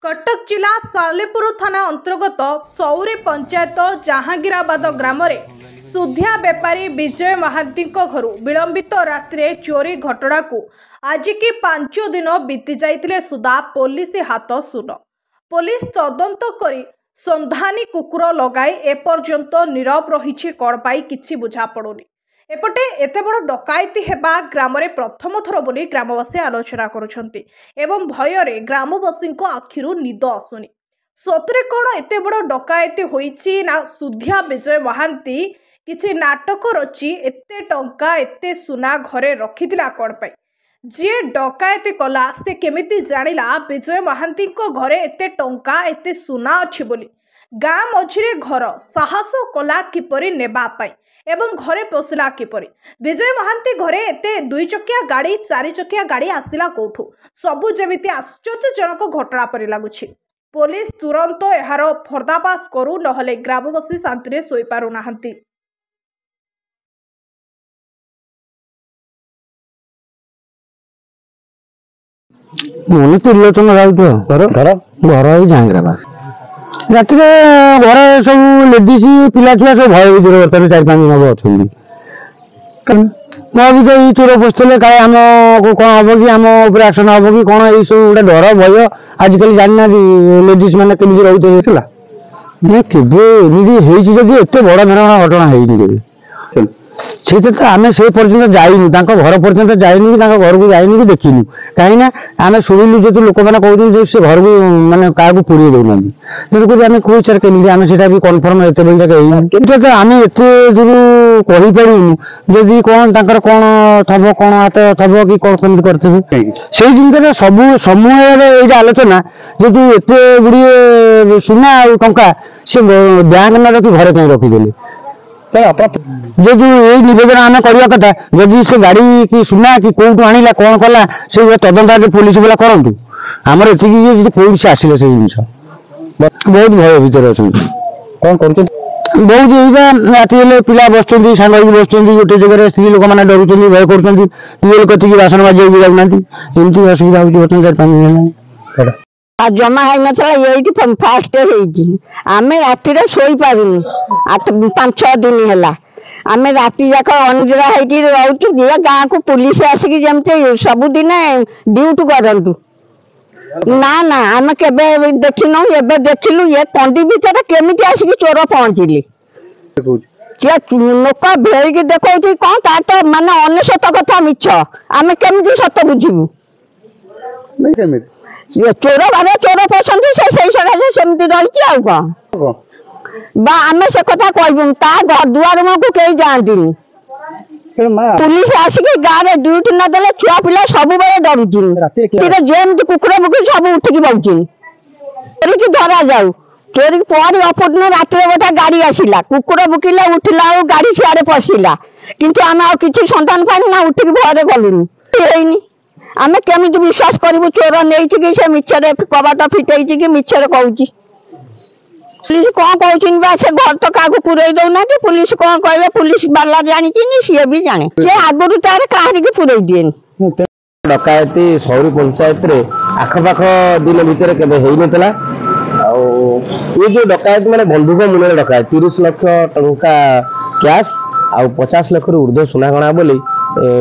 कटक जिला सालेपुर थाना अंतर्गत सौरी पंचायत जहांगीराबाद ग्राम सुधिया बेपारी विजय महांती घर विलंबित रात्रि चोरी घटना को आज की 5 दिन बीती जाइतिले सुधा पुलिस हाथ सुन। पुलिस तदंत करी संधानी कुकुर लगाई एपर्यंत नीरव रही कौन पाई किछि बुझा पड़ुनी। एपटे एते बड़ डकायती हेबा ग्राम रे प्रथम थर बोली ग्रामवासी आलोचना करुछंती एवं भयरे ग्रामवासी आखिरु निद आसुनी। सतरे कौन एते बड़ डकायती होईची ना सुधिया विजय महांती किछि नाटक रची एते टंका एते सुना घरे रखिथिला कौन पाई। जे डकायती कला से केमिति जानिला विजय महांती घरे एते टंका एते सुना अछि बोली। गाँ मझिरे घर साहस कला किपरि नेबा पाई एवं घरे पशिला किपरि। विजय महांती घरे एते 2 चकिया गाड़ी 4 चकिया गाड़ी आसिला कोठू सबु जेमिति आश्चर्यजनक घटना परि लागुछि। पुलिस तुरंत एहार पर्दाफाश करू नहले ग्रामवासी शांति सोई पारु नाहंती। मोनी त्रिलोचन राउत घर जहांगीराबाद राति घर सब लेडीज पिला छुआ सब भय विदुर बर्तमान 4-5 दिन अच्छा मैं चोर पशुले क्या आम को कौन हम कि आम एक्शन हम कि कौन ये सब गोटे डर भय आजिकल जाना लेडीज मैंने कमी रोते केमी एत बड़ धरण घटना है से तो आम से पर्यटन जाइनु घर पर्यटन जाइनु घर को जाइनु कि देखिनु कहीं आम शुणिलु जो लोक मैंने कहते से घर को मानने क्या पुरी दौना तेणुक आम कौ सर कमी आम से कनफर्म एत बड़े आम एत दूर कहीपरूनु जदि कौन कौन थब कौन हाथ थब कि कौन कमी करते से जिन सब समय ये आलोचना जो एत गुड़िए सुना टंका से बैंक न रखी घरे कहीं रखीदे जो यही निवेदन आम करवा कथा जदि से गाड़ी कि सुना कि कौटू आनिला कौन कला से तदंत पुलिस वाला करंतु आमर एति कौट से आसिले से जिन बहुत भय भितर अच्छा कौन कर बहुत यही राति पिला बस सांग बस गोटे जगह स्त्री लोक मैंने डरुंच भय कर ट्यूबेल कति बासन बाजी जाऊना एमती असुविधा हो 4-5 दिन जमा है नथा फास्ट आम राति शोई पारूनी 5-6 दिन है आम राति जाक अनिद्रा हो गाँव को पुलिस आसिक जमी सबुदिन ड्यूटी करूँ ना ना आम के देखिन एवं देखिलु ये कंडी भितर केमी आसिक चोर पहुँचली लोक भेड़ देखा कौन तार मानने अनेशत कथा मिछ आम केमी सत बुझू चोर भावे चोर पसंद से सकाशे सेमती रही कौन आम से कथा कहूँ दुआर मुझे कहीं जाती पुलिस आसिक गाँव में ड्यूटी नदेले छुआ पिला सब डरुची जमी कुकुर मुकुर सब उठिकी बहुची चोरी की धरा जाऊ चोरी पर अपूर्ण रात गोटे गाड़ी आसला कुकुर बुकिले उठला गाड़ी सियाड़े पशिला किंतु आम आ कि सन्धान पानी ना उठिकी भय गलुनी आम केमी विश्वास करूँ चोर नहीं कि से मिछरे कबाट फिटे कि मिछरे कहूँ पुलिस कौन कहते से घर तो क्या पुरे दौना पुलिस कौन कहे पुलिस बाला जानी सी भी जाने सी आगुरी तार कहानी पुरे दिए डकायती सौरी पंचायत रे आखपाख दिन भितर केबे हेई नतला ये जो डकायत माने बंधुक मूल्य डकायत 30 लाख टंका कैश आ 50 लाख ऊर्ध्व सुना गणा बोली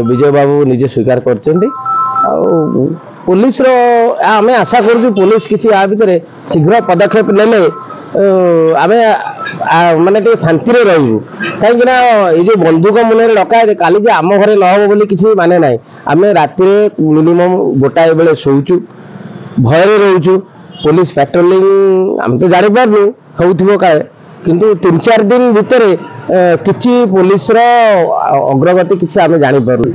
विजय बाबू निजे स्वीकार करछन्ती पुलिस रो आमे आशा करू पुलिस किसी आ भितर शीघ्र पदक्षेप नेले आमे माने शांति रे रहू कहीं ये जो बंधुक मूल्य डकायत काली जे आम घरे न हो बोली किसी माने ना आम राति मिनिमम गोटाए बेले शोचु भय रोचु पुलिस पेट्रोलिंग आम तो जानी पार्नु हो किंतु 3-4 दिन भितर किसी पुलिस अग्रगति किसी आम जानी पार्नु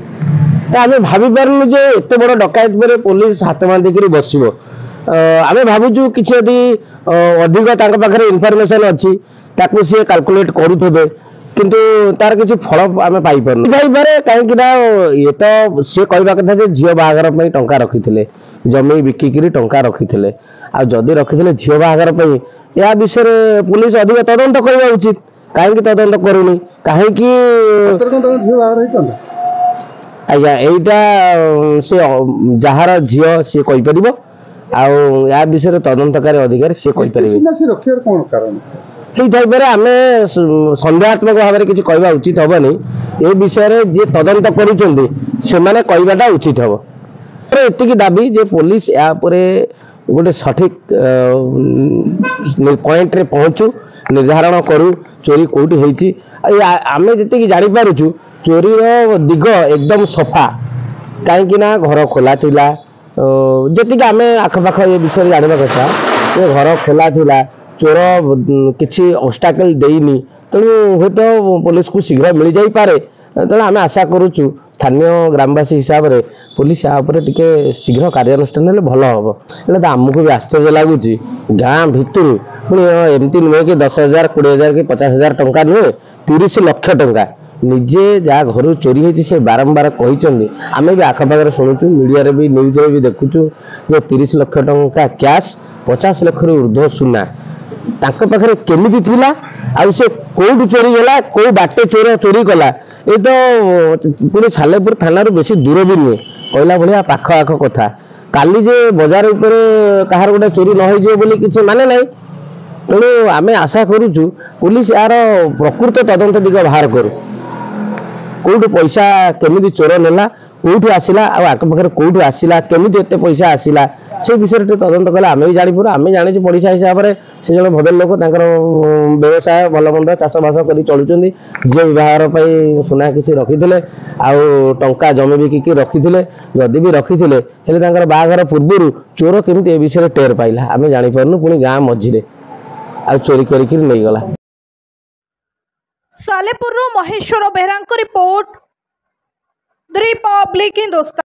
आम भावी पार्नु जे एत बड़ डकायत पर पुलिस हाथ बांधिक बस आम भावुँ कि अधिक पाखे इनफर्मेशन अच्छी ताकू सी काल्कुलेट करुवे किंतु तार किसी फल आम पाइपर कहीं ये तो सी कहवा कथा झील बाहागर टंका रखी जमी बिकिकी टंका रखी आदि रखी झील बाहागर या विषय पुलिस अधिक तदंत करवा उचित कहीं तदंत करूनी कहीं आज्ञा यहीटा से जार झील सी कहीपर या विषय तदंतकारी अधिकारी सी ହେଇଥାଇପାରେ। ଆମେ ସନ୍ଦେହାତ୍ମକ ଭାବରେ କିଛି କହିବା ଉଚିତ ହବନି। ଏ ବିଷୟରେ ଯିଏ ତଦନ୍ତ କରୁଛନ୍ତି ସେମାନେ କହିବାଟା ଉଚିତ ହବ। ଏତିକି ଦାବି ଯେ ପୋଲିସ ଏହା ଉପରେ ଗୋଟେ ସଠିକ ପଏଣ୍ଟରେ ପହଞ୍ଚୁ, ନିର୍ଦ୍ଧାରଣ କରୁ ଚୋରି କୋଉଠି ହେଇଛି। ଆମେ ଯେତିକି ଜାଣିପାରୁଛୁ ଚୋରିର ଦିଗ ଏକଦମ ସଫା, କାହିଁକି ନା ଘର ଖୋଲା ଥିଲା। ଯେତିକି ଆମେ ଆଖପାଖ ଏ ବିଷୟରେ ଜାଣିବା କଥା ଯେ ଘର ଖୋଲା ଥିଲା, ଚୋର କିଛି ଅବଷ୍ଟାକଲ ଦେଇନି, ତେଣୁ ହୁଏତ ପୋଲିସକୁ ଶୀଘ୍ର ମିଳିଯାଇପାରେ। ତେଣୁ ଆମେ ଆଶା କରୁଛୁ ସ୍ଥାନୀୟ ଗ୍ରାମବାସୀ ହିସାବରେ ପୋଲିସ ୟା ଉପରେ ଟିକେ ଶୀଘ୍ର କାର୍ଯ୍ୟାନୁଷ୍ଠାନ ନେଲେ ଭଲ ହବ। ହେଲେ ତ ଆମକୁ ବି ଆଶ୍ଚର୍ଯ୍ୟ ଲାଗୁଛି, ଗାଁ ଭିତରୁ ପୁଣି ଏମିତି ନୁହେଁ କି 10,000 20,000 କି 50,000 ଟଙ୍କା ନୁହେଁ, 30 ଲକ୍ଷ ଟଙ୍କା ନିଜେ ଯାହା ଘରୁ ଚୋରି ହେଇଛି ସେ ବାରମ୍ବାର କହିଛନ୍ତି। ଆମେ ବି ଆଖପାଖରେ ଶୁଣୁଛୁ, ମିଡ଼ିଆରେ ବି ନ୍ୟୁଜ୍ରେ ବି ଦେଖୁଛୁ ଯେ 30 ଲକ୍ଷ ଟଙ୍କା କ୍ୟାସ୍, 50 ଲକ୍ଷରୁ ଉର୍ଦ୍ଧ୍ୱ ସୁନା ତାଙ୍କ ପାଖରେ କେମିତି ଥିଲା, ଆଉ ସେ କୋଉଠୁ ଚୋରି ଗଲା, କୋଉ ବାଟେ ଚୋର ଚୋରି କଲା। ଏ ତ ପୁଣି ସାଲେପୁର ଥାନାରୁ ବେଶୀ ଦୂର ବି ନୁହେଁ, କହିଲା ଭଳିଆ ପାଖ ଆଖ କଥା। କାଲି ଯେ ବଜାର ଉପରେ କାହାର ଗୋଟେ ଚୋରି ନ ହେଇଯିବ ବୋଲି କିଛି ମାନେ ନାହିଁ। ତେଣୁ ଆମେ ଆଶା କରୁଛୁ ପୁଲିସ ଏହାର ପ୍ରକୃତ ତଦନ୍ତ ଦିଗ ବାହାର କରୁ, କୋଉଠୁ ପଇସା କେମିତି ଚୋର ନେଲା, କୋଉଠୁ ଆସିଲା, ଆଉ ଆଖପାଖରେ କୋଉଠୁ ଆସିଲା, କେମିତି ଏତେ ପଇସା ଆସିଲା, ସେ ବିଷୟରେ ଟିକେ ତଦନ୍ତ କଲେ ଆମେ ବି ଜାଣିପାରୁ। ଆମେ ଜାଣିଛୁ ପଡ଼ିଶା ହିସାବରେ ସେ ଜଣେ ଭଦ୍ର ଲୋକ, ତାଙ୍କର ବ୍ୟବସାୟ ଭଲ ମନ୍ଦ ଚାଷବାସ କରି ଚଳୁଛନ୍ତି। ଝିଅ ବିବାହର ପାଇଁ ସୁନା କିଛି ରଖିଥିଲେ, ଆଉ ଟଙ୍କା ଜମି ବିକିକି ରଖିଥିଲେ। ଯଦି ବି ରଖିଥିଲେ ହେଲେ ତାଙ୍କର ବାହାଘର ପୂର୍ବରୁ ଚୋର କେମିତି ଏ ବିଷୟରେ ଟେର ପାଇଲା ଆମେ ଜାଣିପାରୁନୁ। ପୁଣି ଗାଁ ମଝିରେ ଆଉ ଚୋରି କରିକି ନେଇଗଲା। ସାଲେପୁରରୁ ମହେଶ୍ୱର ବେହେରାଙ୍କ ରିପୋର୍ଟ, ଦି ରିପବ୍ଲିକ ହିନ୍ଦୁସ୍ତାନ।